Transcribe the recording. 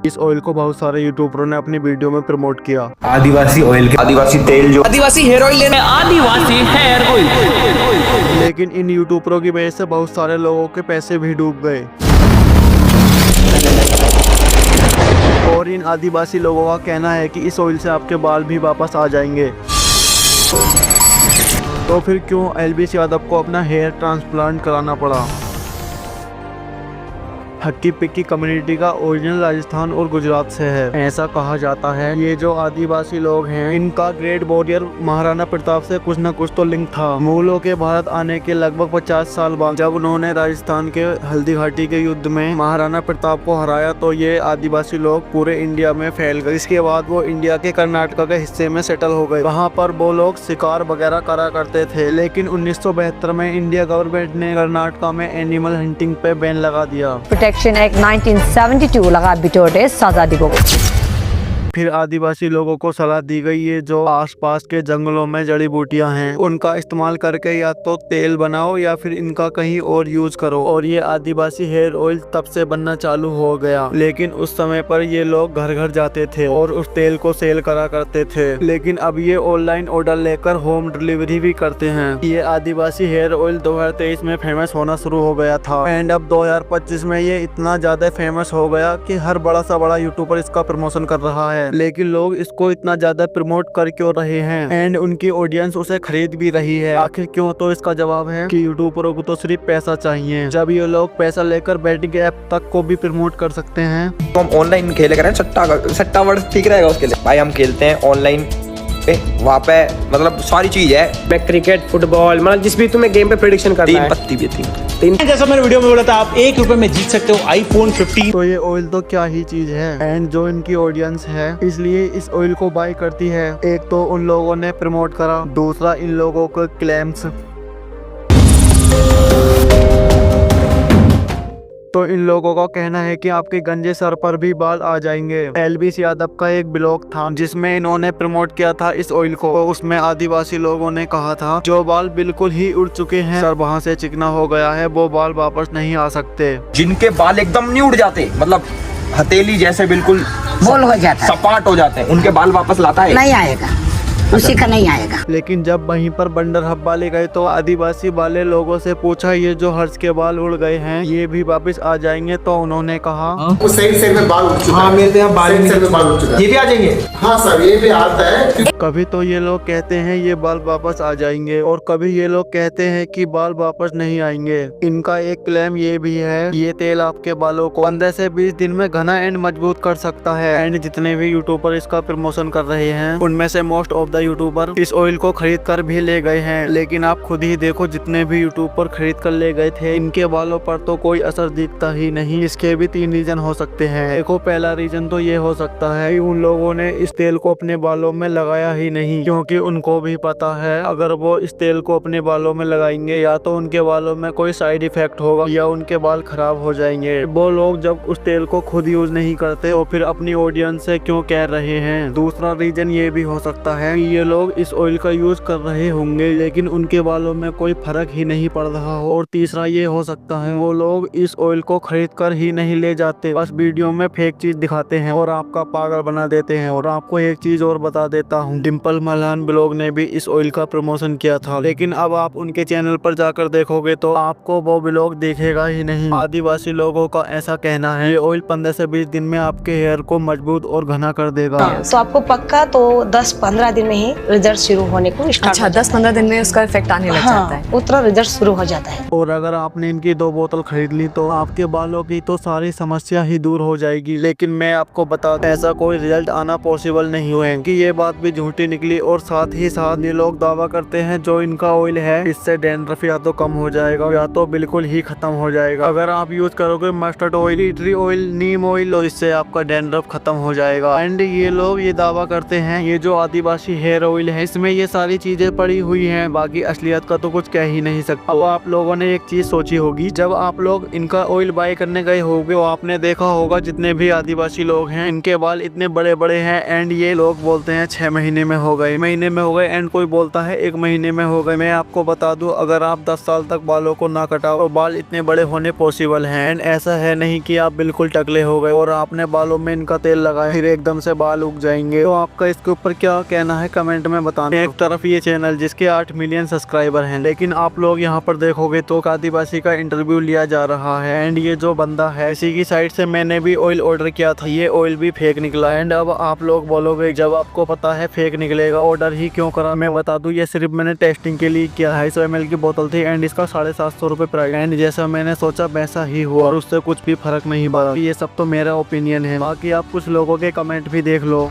इस ऑयल को बहुत सारे यूट्यूबरों ने अपनी वीडियो में प्रमोट किया। आदिवासी ऑयल के आदिवासी तेल जो आदिवासी हेयर ऑयल लेने आदिवासी हेयर ऑयल। लेकिन इन यूट्यूबरों की वजह से बहुत सारे लोगों के पैसे भी डूब गए और इन आदिवासी लोगों का कहना है कि इस ऑयल से आपके बाल भी वापस आ जाएंगे। तो फिर क्यों एलबीएस यादव को अपना हेयर ट्रांसप्लांट कराना पड़ा? हक्की पिक्की कम्युनिटी का ओरिजिनल राजस्थान और गुजरात से है। ऐसा कहा जाता है ये जो आदिवासी लोग हैं इनका ग्रेट वॉरियर महाराणा प्रताप से कुछ न कुछ तो लिंक था। मुगलों के भारत आने के लगभग 50 साल बाद जब उन्होंने राजस्थान के हल्दी घाटी के युद्ध में महाराणा प्रताप को हराया तो ये आदिवासी लोग पूरे इंडिया में फैल गए। इसके बाद वो इंडिया के कर्नाटक के हिस्से में सेटल हो गए। वहाँ पर वो लोग शिकार वगैरह करा करते थे, लेकिन 1972 में इंडिया गवर्नमेंट ने कर्नाटक में एनिमल हंटिंग पे बैन लगा दिया। प्रोटेक्शन एक्ट 1972 लगा बिटोरे सजा दी गई। फिर आदिवासी लोगों को सलाह दी गई ये जो आसपास के जंगलों में जड़ी बूटियां हैं उनका इस्तेमाल करके या तो तेल बनाओ या फिर इनका कहीं और यूज करो। और ये आदिवासी हेयर ऑयल तब से बनना चालू हो गया। लेकिन उस समय पर ये लोग घर घर जाते थे और उस तेल को सेल करा करते थे, लेकिन अब ये ऑनलाइन ऑर्डर लेकर होम डिलीवरी भी करते हैं। ये आदिवासी हेयर ऑयल 2023 में फेमस होना शुरू हो गया था एंड अब 2025 में ये इतना ज्यादा फेमस हो गया कि हर बड़ा सा बड़ा यूट्यूबर इसका प्रमोशन कर रहा है। लेकिन लोग इसको इतना ज्यादा प्रमोट कर क्यों रहे हैं एंड उनकी ऑडियंस उसे खरीद भी रही है? आखिर क्यों? तो इसका जवाब है कि यूट्यूबरों को तो सिर्फ पैसा चाहिए। जब ये लोग पैसा लेकर बैटिंग ऐप तक को भी प्रमोट कर सकते हैं। तो हम ऑनलाइन खेले करें सट्टा वर्ड ठीक रहेगा उसके लिए। भाई हम खेलते हैं ऑनलाइन पे, वहाँ पे मतलब सारी चीज है। मैं क्रिकेट फुटबॉल मतलब जिस भी तुम्हें गेम पे प्रेडिक्शन करना है। 3 पत्ती भी 3 जैसा मैंने वीडियो में बोला था आप 1 रुपए में जीत सकते हो आईफोन 15। तो ये ऑयल तो क्या ही चीज है एंड जो इनकी ऑडियंस है इसलिए इस ऑयल को बाय करती है। एक तो उन लोगों ने प्रमोट करा, दूसरा इन लोगों को क्लेम्स। तो इन लोगों का कहना है कि आपके गंजे सर पर भी बाल आ जाएंगे। एलबीएस यादव का एक ब्लॉग था जिसमें इन्होंने प्रमोट किया था इस ऑयल को। तो उसमें आदिवासी लोगों ने कहा था जो बाल बिल्कुल ही उड़ चुके हैं, सर वहां से चिकना हो गया है, वो बाल वापस नहीं आ सकते। जिनके बाल एकदम नहीं उड़ जाते, मतलब हथेली जैसे बिल्कुल बोल हो जाता है, सपाट हो जाते हैं, उनके बाल वापस लाता है? नहीं आएगा, उसी का नहीं आएगा। लेकिन जब वहीं पर बंडर हब वाले गए तो आदिवासी वाले लोगों से पूछा ये जो हर्ष के बाल उड़ गए हैं ये भी वापस आ जाएंगे? तो उन्होंने कहा उस साइड में बाल उड़ चुका है। हाँ मिलते हैं बाल में बाल उड़ चुका है। ये भी आ जाएंगे। हाँ सर ये भी आता है। कभी तो ये लोग कहते हैं ये बाल वापस आ जाएंगे और कभी ये लोग कहते हैं कि बाल वापस नहीं आएंगे। इनका एक क्लेम ये भी है ये तेल आपके बालों को 15 से 20 दिन में घना एंड मजबूत कर सकता है। एंड जितने भी यूट्यूबर इसका प्रमोशन कर रहे हैं उनमें से मोस्ट ऑफ द यूट्यूबर इस ऑयल को खरीद कर भी ले गए हैं। लेकिन आप खुद ही देखो जितने भी यूट्यूबर खरीद कर ले गए थे इनके बालों पर तो कोई असर दिखता ही नहीं। इसके भी 3 रीजन हो सकते हैं। देखो पहला रीजन तो ये हो सकता है कि उन लोगों ने इस तेल को अपने बालों में लगाया ही नहीं, क्योंकि उनको भी पता है अगर वो इस तेल को अपने बालों में लगाएंगे या तो उनके बालों में कोई साइड इफेक्ट होगा या उनके बाल खराब हो जाएंगे। वो लोग जब उस तेल को खुद यूज नहीं करते तो फिर अपनी ऑडियंस से क्यों कह रहे हैं। दूसरा रीजन ये भी हो सकता है ये लोग इस ऑयल का यूज कर रहे होंगे लेकिन उनके बालों में कोई फर्क ही नहीं पड़ रहा हो। और तीसरा ये हो सकता है वो लोग इस ऑयल को खरीद कर ही नहीं ले जाते, बस वीडियो में फेक चीज दिखाते हैं और आपका पागल बना देते हैं। और आपको एक चीज और बता देता हूँ, डिम्पल मल्हान ब्लॉग ने भी इस ऑयल का प्रमोशन किया था, लेकिन अब आप उनके चैनल पर जाकर देखोगे तो आपको वो ब्लॉग दिखेगा ही नहीं। आदिवासी लोगों का ऐसा कहना है ये ऑयल 15 से 20 दिन में आपके हेयर को मजबूत और घना कर देगा। तो आपको पक्का तो 10-15 दिन में ही रिजल्ट शुरू होने को स्टार्ट। अच्छा 10-15 दिन में उसका इफेक्ट आने लग जाता है। उतना रिजल्ट शुरू हो जाता है। और अगर आपने इनकी 2 बोतल खरीद ली तो आपके बालों की तो सारी समस्या ही दूर हो जाएगी। लेकिन मैं आपको बता दूं ऐसा कोई रिजल्ट आना पॉसिबल नहीं हुआ है कि ये बात भी झूठी निकली। और साथ ही साथ ये लोग दावा करते हैं जो इनका ऑयल है इससे डैंड्रफ या तो कम हो जाएगा या तो बिल्कुल ही खत्म हो जाएगा। अगर आप यूज करोगे मस्टर्ड ऑयल, ट्री ऑयल, नीम ऑयल तो इससे आपका डैंड्रफ खत्म हो जाएगा। एंड ये लोग ये दावा करते हैं ये जो आदिवासी हेयर ऑयल है, इसमें ये सारी चीजें पड़ी हुई हैं। बाकी असलियत का तो कुछ कह ही नहीं सकता। अब आप लोगों ने एक चीज सोची होगी, जब आप लोग इनका ऑयल बाय करने गए होगे तो आपने देखा होगा जितने भी आदिवासी लोग हैं इनके बाल इतने बड़े बड़े हैं। एंड ये लोग बोलते हैं 6 महीने में हो गए, महीने में हो गए, एंड कोई बोलता है 1 महीने में हो गए। मैं आपको बता दूं, अगर आप 10 साल तक बालों को ना कटाओ तो बाल इतने बड़े होने पॉसिबल हैं। एंड ऐसा है नहीं कि आप बिल्कुल टकले हो गए और आपने बालों में इनका तेल लगाया फिर एकदम से बाल उग जाएंगे। तो आपका इसके ऊपर क्या कहना है कमेंट में बताना। एक तरफ ये चैनल जिसके 8 मिलियन सब्सक्राइबर हैं, लेकिन आप लोग यहाँ पर देखोगे तो आदिवासी का इंटरव्यू लिया जा रहा है। एंड ये जो बंदा है इसी की साइड से मैंने भी ऑयल ऑर्डर किया था, ये ऑयल भी फेक निकला। एंड अब आप लोग बोलोगे जब आपको पता है फेक निकलेगा ऑर्डर ही क्यों करा। मैं बता दूं ये सिर्फ मैंने टेस्टिंग के लिए किया। 250 ml की बोतल थी एंड इसका 750 रुपये प्राइस। एंड जैसा मैंने सोचा वैसा ही हुआ और उससे कुछ भी फर्क नहीं पड़ा। ये सब तो मेरा ओपिनियन है, बाकी आप कुछ लोगों के कमेंट भी देख लो।